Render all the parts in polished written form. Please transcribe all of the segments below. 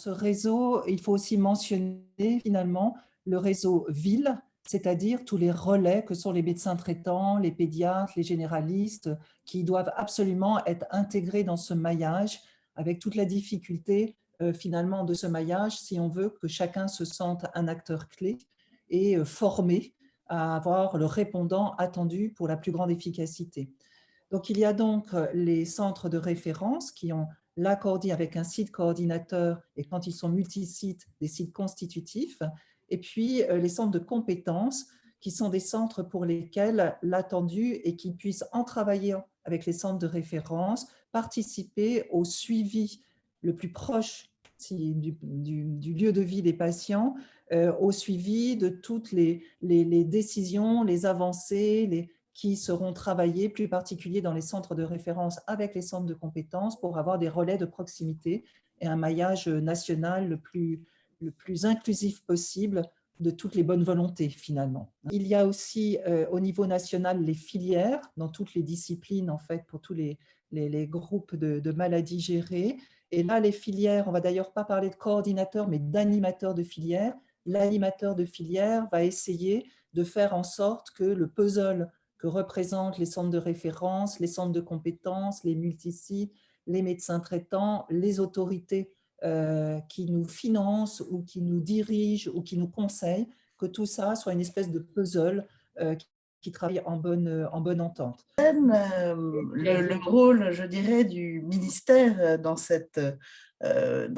ce réseau, il faut aussi mentionner finalement le réseau ville, c'est-à-dire tous les relais que sont les médecins traitants, les pédiatres, les généralistes, qui doivent absolument être intégrés dans ce maillage avec toute la difficulté finalement de ce maillage si on veut que chacun se sente un acteur clé et formé à avoir le répondant attendu pour la plus grande efficacité. Donc, il y a donc les centres de référence qui ont avec un site coordinateur et quand ils sont multisites, des sites constitutifs. Et puis, les centres de compétences qui sont des centres pour lesquels l'attendu est qu'ils puissent, en travaillant avec les centres de référence, participer au suivi le plus proche du lieu de vie des patients, au suivi de toutes les décisions, les avancées, qui seront travaillées, plus particulier dans les centres de référence avec les centres de compétences pour avoir des relais de proximité et un maillage national le plus inclusif possible de toutes les bonnes volontés finalement. Il y a aussi au niveau national les filières dans toutes les disciplines en fait pour tous les groupes de maladies gérées. Et là, les filières, on va d'ailleurs pas parler de coordinateur mais d'animateur de filière. L'animateur de filière va essayer de faire en sorte que le puzzle que représentent les centres de référence, les centres de compétences, les multisites, les médecins traitants, les autorités qui nous financent ou qui nous dirigent ou qui nous conseillent, que tout ça soit une espèce de puzzle qui travaille en bonne entente. Le rôle, je dirais, du ministère dans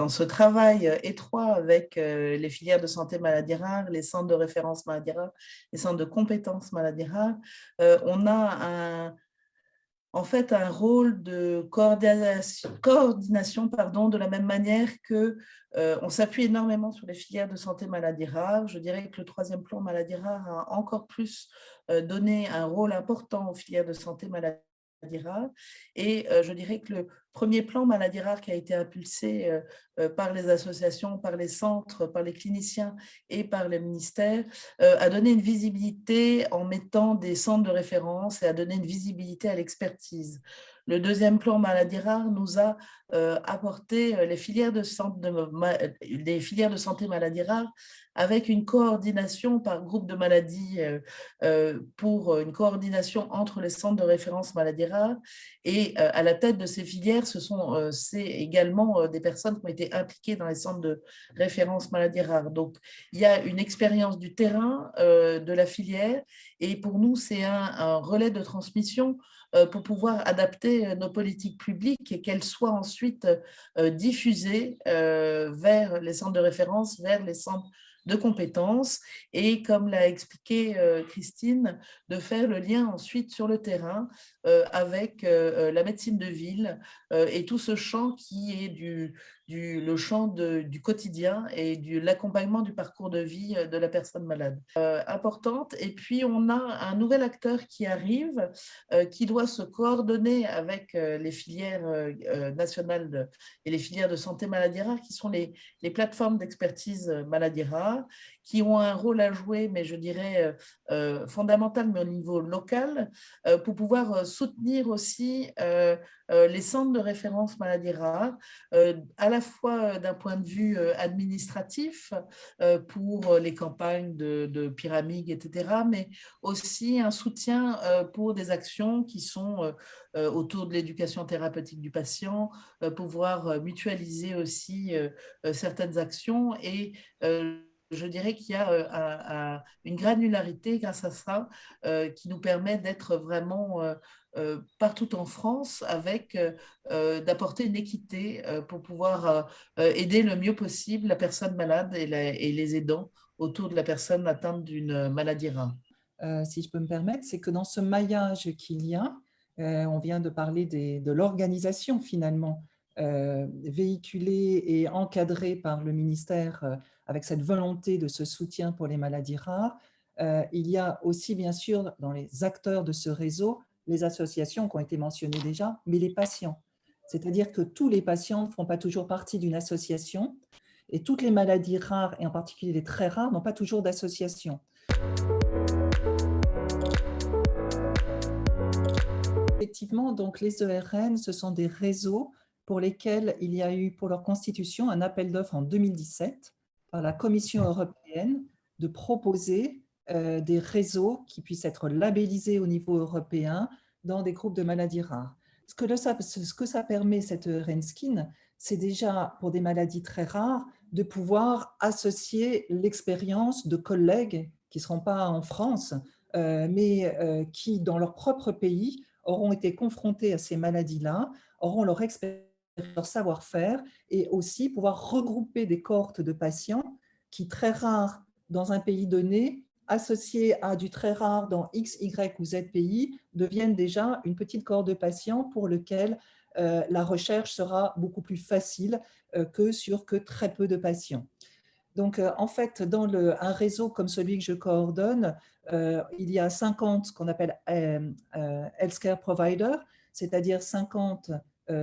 ce travail étroit avec les filières de santé maladies rares, les centres de référence maladies rares, les centres de compétences maladies rares, on a en fait un rôle de coordination pardon, de la même manière que on s'appuie énormément sur les filières de santé maladies rares. Je dirais que le troisième plan maladies rares a encore plus donné un rôle important aux filières de santé maladies rares. Et je dirais que le premier plan maladies rares qui a été impulsé par les associations, par les centres, par les cliniciens et par les ministères a donné une visibilité en mettant des centres de référence et a donné une visibilité à l'expertise. Le deuxième plan maladies rares nous a apporté les filières de santé maladies rares avec une coordination par groupe de maladies pour une coordination entre les centres de référence maladies rares. Et à la tête de ces filières, c'est également des personnes qui ont été impliquées dans les centres de référence maladies rares. Donc, il y a une expérience du terrain de la filière et pour nous, c'est un relais de transmission pour pouvoir adapter nos politiques publiques et qu'elles soient ensuite diffusées vers les centres de référence, vers les centres de compétences et, comme l'a expliqué Christine, de faire le lien ensuite sur le terrain avec la médecine de ville et tout ce champ qui est le champ du quotidien et de l'accompagnement du parcours de vie de la personne malade. Importante. Et puis, on a un nouvel acteur qui arrive, qui doit se coordonner avec les filières nationales et les filières de santé maladies rares, qui sont les plateformes d'expertise maladies rares, qui ont un rôle à jouer, mais je dirais fondamental, mais au niveau local, pour pouvoir soutenir aussi les centres de référence maladies rares, à la fois d'un point de vue administratif pour les campagnes de pyramide, etc., mais aussi un soutien pour des actions qui sont autour de l'éducation thérapeutique du patient, pouvoir mutualiser aussi certaines actions et je dirais qu'il y a une granularité grâce à ça qui nous permet d'être vraiment partout en France avec d'apporter une équité pour pouvoir aider le mieux possible la personne malade et les aidants autour de la personne atteinte d'une maladie rare. Si je peux me permettre, c'est que dans ce maillage qu'il y a, on vient de parler de l'organisation finalement, véhiculée et encadrée par le ministère avec cette volonté de ce soutien pour les maladies rares. Il y a aussi bien sûr dans les acteurs de ce réseau, les associations qui ont été mentionnées déjà, mais les patients. C'est-à-dire que tous les patients ne font pas toujours partie d'une association et toutes les maladies rares, et en particulier les très rares, n'ont pas toujours d'association. Effectivement, donc les ERN, ce sont des réseaux pour lesquels il y a eu pour leur constitution un appel d'offres en 2017 par la Commission européenne de proposer des réseaux qui puissent être labellisés au niveau européen dans des groupes de maladies rares. Ce que ça permet, cette RENSKIN, c'est déjà pour des maladies très rares de pouvoir associer l'expérience de collègues qui ne seront pas en France, mais qui, dans leur propre pays, auront été confrontés à ces maladies-là, auront leur expérience, leur savoir-faire, et aussi pouvoir regrouper des cohortes de patients qui, très rares dans un pays donné, associés à du très rare dans X, Y ou Z pays, deviennent déjà une petite cohorte de patients pour lequel la recherche sera beaucoup plus facile que sur très peu de patients. Donc, en fait, dans un réseau comme celui que je coordonne, il y a 50 ce qu'on appelle healthcare providers, c'est-à-dire 50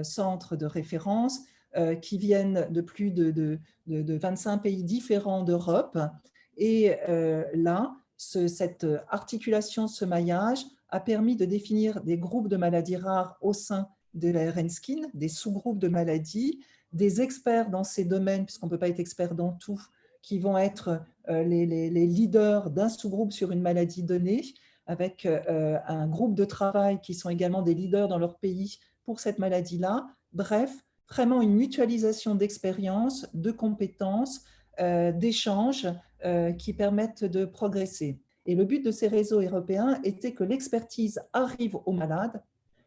centres de référence qui viennent de plus de 25 pays différents d'Europe. Et là, cette articulation, ce maillage a permis de définir des groupes de maladies rares au sein de la RNSKIN, des sous-groupes de maladies, des experts dans ces domaines, puisqu'on ne peut pas être expert dans tout, qui vont être les leaders d'un sous-groupe sur une maladie donnée, avec un groupe de travail qui sont également des leaders dans leur pays pour cette maladie-là. Bref, vraiment une mutualisation d'expériences, de compétences, d'échanges qui permettent de progresser. Et le but de ces réseaux européens était que l'expertise arrive au malade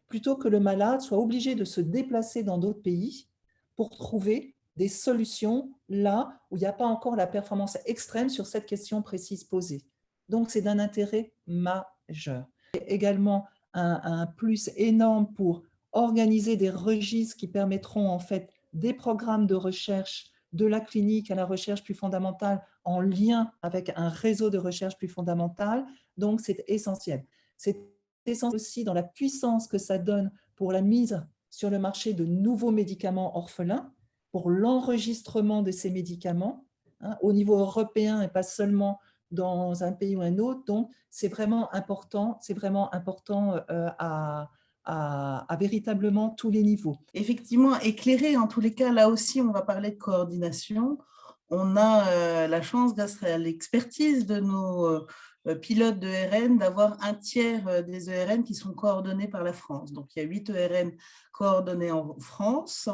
plutôt que le malade soit obligé de se déplacer dans d'autres pays pour trouver des solutions là où il n'y a pas encore la performance extrême sur cette question précise posée. Donc, c'est d'un intérêt majeur. Et également, un plus énorme pour organiser des registres qui permettront en fait des programmes de recherche de la clinique à la recherche plus fondamentale en lien avec un réseau de recherche plus fondamentale. Donc, c'est essentiel. C'est essentiel aussi dans la puissance que ça donne pour la mise sur le marché de nouveaux médicaments orphelins, pour l'enregistrement de ces médicaments au niveau européen et pas seulement dans un pays ou un autre. Donc, c'est vraiment important à véritablement tous les niveaux. Effectivement, éclairé en tous les cas, là aussi, on va parler de coordination. On a la chance, grâce à l'expertise de nos pilotes de RN, d'avoir un tiers des ERN qui sont coordonnés par la France. Donc, il y a 8 ERN coordonnés en France,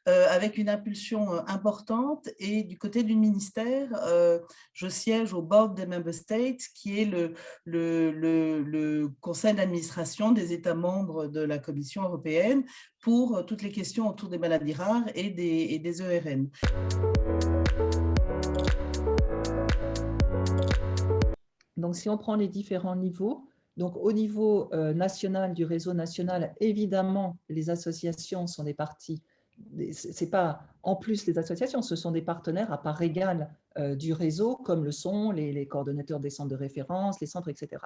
avec une impulsion importante. Et du côté du ministère, je siège au board des Member States, qui est le conseil d'administration des États membres de la Commission européenne pour toutes les questions autour des maladies rares et des ERN. Donc, si on prend les différents niveaux, donc au niveau national, du réseau national, évidemment, les associations sont des parties. C'est pas en plus les associations, ce sont des partenaires à part égale du réseau, comme le sont les coordonnateurs des centres de référence, les centres, etc.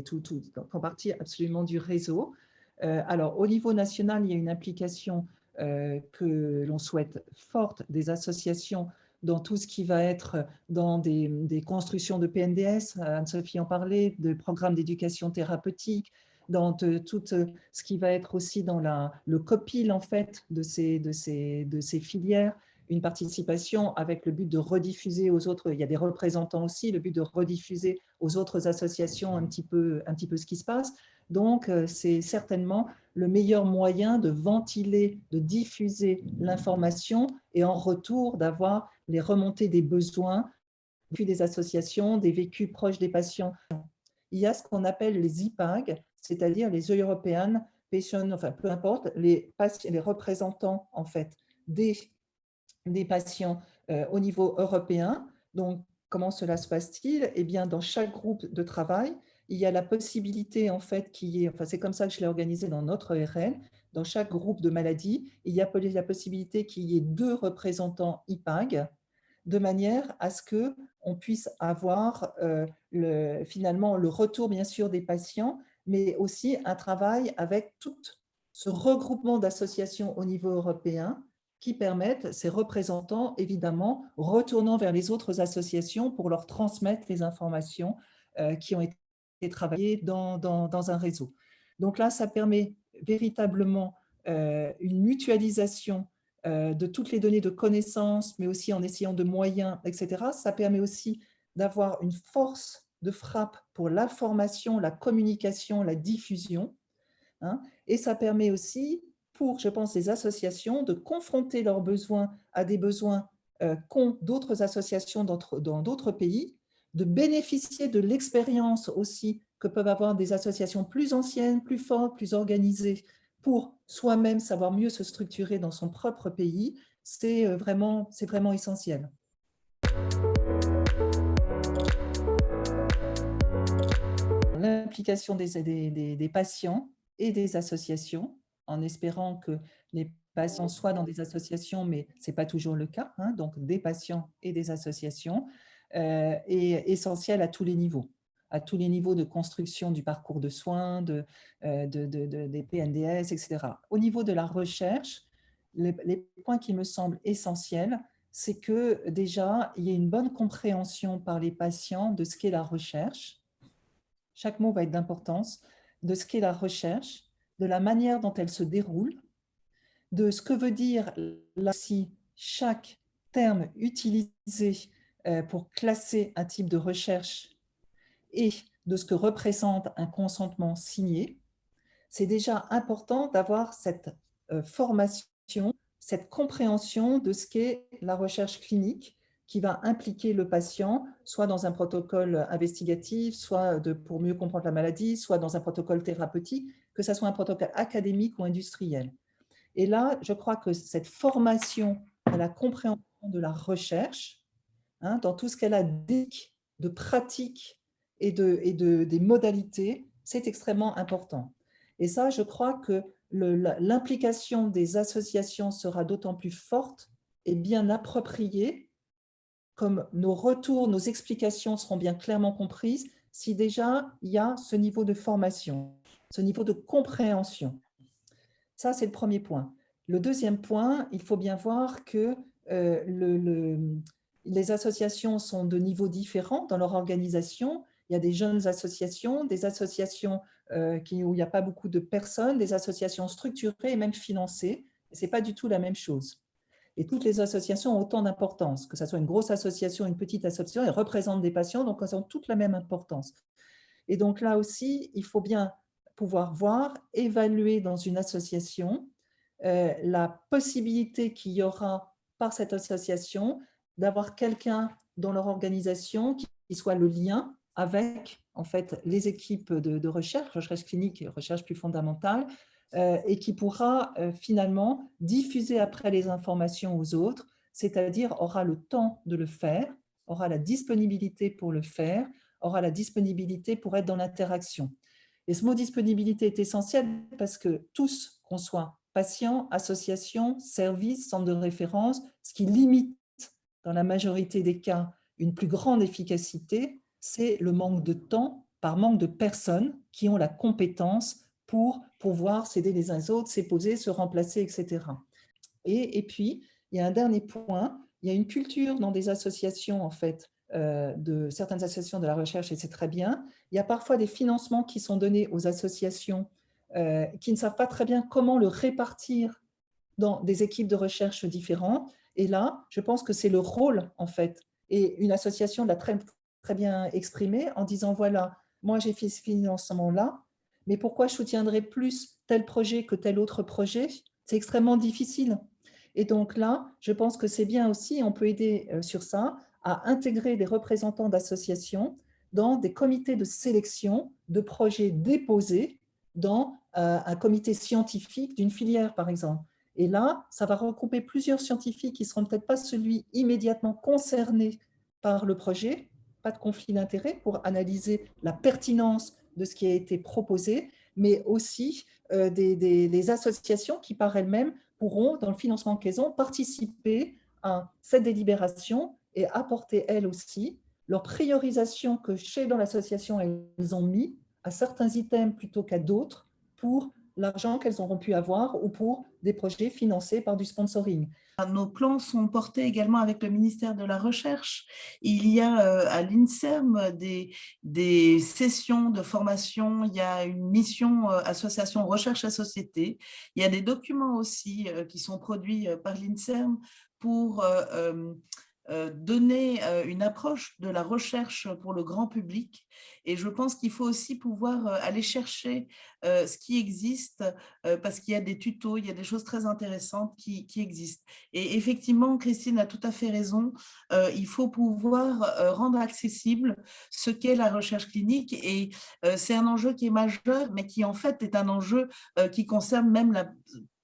Tout font partie absolument du réseau. Alors, au niveau national, il y a une implication que l'on souhaite forte des associations dans tout ce qui va être dans des constructions de PNDS, Anne-Sophie en parlait, de programmes d'éducation thérapeutique, dans tout ce qui va être aussi dans le copil en fait de ces filières, une participation avec le but de rediffuser aux autres, il y a des représentants aussi, le but de rediffuser aux autres associations un petit peu ce qui se passe. Donc, c'est certainement le meilleur moyen de ventiler, de diffuser l'information et en retour d'avoir les remontées des besoins, puis des associations, des vécus proches des patients. Il y a ce qu'on appelle les IPAG, c'est-à-dire les European Patient, enfin peu importe, les représentants en fait des patients au niveau européen. Donc, comment cela se passe-t-il? Eh bien, dans chaque groupe de travail, il y a la possibilité, en fait, c'est comme ça que je l'ai organisé dans notre RN, dans chaque groupe de maladies, il y a la possibilité qu'il y ait 2 représentants IPAG, de manière à ce qu'on puisse avoir finalement le retour, bien sûr, des patients, mais aussi un travail avec tout ce regroupement d'associations au niveau européen qui permettent, ces représentants, évidemment, retournant vers les autres associations pour leur transmettre les informations qui ont été travaillées dans un réseau. Donc là, ça permet véritablement une mutualisation de toutes les données de connaissances, mais aussi en essayant de moyens, etc., ça permet aussi d'avoir une force de frappe pour l'information, la communication, la diffusion, hein, et ça permet aussi pour, je pense, les associations de confronter leurs besoins à des besoins qu'ont d'autres associations dans d'autres pays, de bénéficier de l'expérience aussi que peuvent avoir des associations plus anciennes, plus fortes, plus organisées, pour soi-même savoir mieux se structurer dans son propre pays. C'est vraiment essentiel. L'implication des patients et des associations, en espérant que les patients soient dans des associations, mais ce n'est pas toujours le cas, hein, donc des patients et des associations, est essentiel à tous les niveaux de construction du parcours de soins, des PNDS, etc. Au niveau de la recherche, les points qui me semblent essentiels, c'est que déjà, il y ait une bonne compréhension par les patients de ce qu'est la recherche. Chaque mot va être d'importance, de ce qu'est la recherche, de la manière dont elle se déroule, de ce que veut dire là aussi chaque terme utilisé pour classer un type de recherche et de ce que représente un consentement signé. C'est déjà important d'avoir cette formation, cette compréhension de ce qu'est la recherche clinique qui va impliquer le patient, soit dans un protocole investigatif, soit pour mieux comprendre la maladie, soit dans un protocole thérapeutique, que ce soit un protocole académique ou industriel. Et là, je crois que cette formation à la compréhension de la recherche, hein, dans tout ce qu'elle a de pratique et des modalités, c'est extrêmement important. Et ça, je crois que l'implication des associations sera d'autant plus forte et bien appropriée, comme nos retours, nos explications seront bien clairement comprises, si déjà il y a ce niveau de formation, ce niveau de compréhension. Ça, c'est le premier point. Le deuxième point, il faut bien voir que les associations sont de niveaux différents dans leur organisation. Il y a des jeunes associations, des associations où il n'y a pas beaucoup de personnes, des associations structurées et même financées. Ce n'est pas du tout la même chose. Et toutes les associations ont autant d'importance, que ce soit une grosse association, une petite association, elles représentent des patients, donc elles ont toutes la même importance. Et donc là aussi, il faut bien pouvoir voir, évaluer dans une association la possibilité qu'il y aura par cette association d'avoir quelqu'un dans leur organisation qui soit le lien avec en fait, les équipes de recherche clinique et recherche plus fondamentale, et qui pourra finalement diffuser après les informations aux autres, c'est-à-dire aura le temps de le faire, aura la disponibilité pour le faire, aura la disponibilité pour être dans l'interaction. Et ce mot disponibilité est essentiel parce que tous, qu'on soit patients, associations, services, centres de référence, ce qui limite dans la majorité des cas une plus grande efficacité, c'est le manque de temps par manque de personnes qui ont la compétence pour pouvoir s'aider les uns les autres, s'épauser, se remplacer, etc. Et puis, il y a un dernier point, il y a une culture dans des associations, en fait, de certaines associations de la recherche, et c'est très bien. Il y a parfois des financements qui sont donnés aux associations qui ne savent pas très bien comment le répartir dans des équipes de recherche différentes. Et là, je pense que c'est le rôle, en fait. Et une association l'a très, très bien exprimé en disant, voilà, moi j'ai fait ce financement-là, mais pourquoi je soutiendrai plus tel projet que tel autre projet? C'est extrêmement difficile. Et donc là, je pense que c'est bien aussi, on peut aider sur ça, à intégrer des représentants d'associations dans des comités de sélection de projets déposés dans un comité scientifique d'une filière, par exemple. Et là, ça va regrouper plusieurs scientifiques qui ne seront peut-être pas celui immédiatement concernés par le projet, pas de conflit d'intérêt pour analyser la pertinence de ce qui a été proposé, mais aussi des associations qui, par elles-mêmes, pourront, dans le financement qu'elles ont, participer à cette délibération et apporter, elles aussi, leur priorisation que chez dans l'association, elles ont mis à certains items plutôt qu'à d'autres pour l'argent qu'elles auront pu avoir ou pour des projets financés par du sponsoring. Nos plans sont portés également avec le ministère de la Recherche. Il y a à l'INSERM des sessions de formation, il y a une mission association recherche et société. Il y a des documents aussi qui sont produits par l'INSERM pour donner une approche de la recherche pour le grand public. Et je pense qu'il faut aussi pouvoir aller chercher ce qui existe parce qu'il y a des tutos, il y a des choses très intéressantes qui existent. Et effectivement, Christine a tout à fait raison. Il faut pouvoir rendre accessible ce qu'est la recherche clinique. Et c'est un enjeu qui est majeur, mais qui en fait est un enjeu qui concerne même la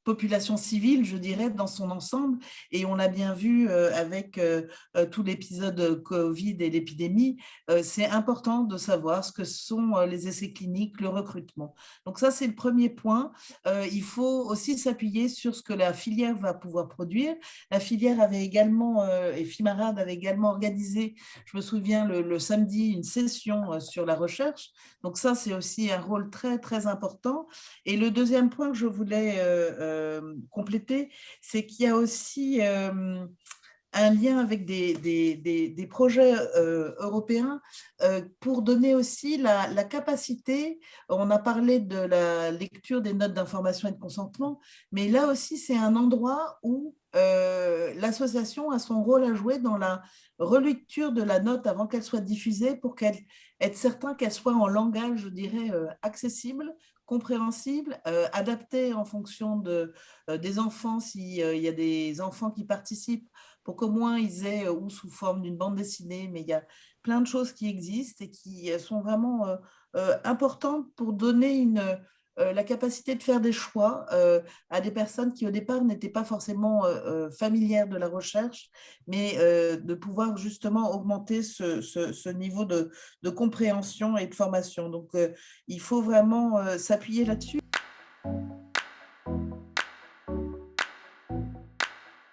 population civile, je dirais, dans son ensemble. Et on l'a bien vu avec tout l'épisode Covid et l'épidémie. C'est important de savoir ce que sont les essais cliniques, le recrutement. Donc ça, c'est le premier point. Il faut aussi s'appuyer sur ce que la filière va pouvoir produire. La filière avait également, et Fimarad avait également organisé, je me souviens, le samedi, une session sur la recherche. Donc ça, c'est aussi un rôle très, très important. Et le deuxième point que je voulais compléter, c'est qu'il y a aussi un lien avec des projets européens pour donner aussi la capacité, on a parlé de la lecture des notes d'information et de consentement, mais là aussi c'est un endroit où l'association a son rôle à jouer dans la relecture de la note avant qu'elle soit diffusée pour être certain qu'elle soit en langage, je dirais, accessible, compréhensible, adapté en fonction des enfants, s'il y a des enfants qui participent, pour qu'au moins ils aient, ou sous forme d'une bande dessinée, mais il y a plein de choses qui existent et qui sont vraiment importantes pour donner la capacité de faire des choix à des personnes qui au départ n'étaient pas forcément familières de la recherche, mais de pouvoir justement augmenter ce niveau de compréhension et de formation. Donc il faut vraiment s'appuyer là-dessus.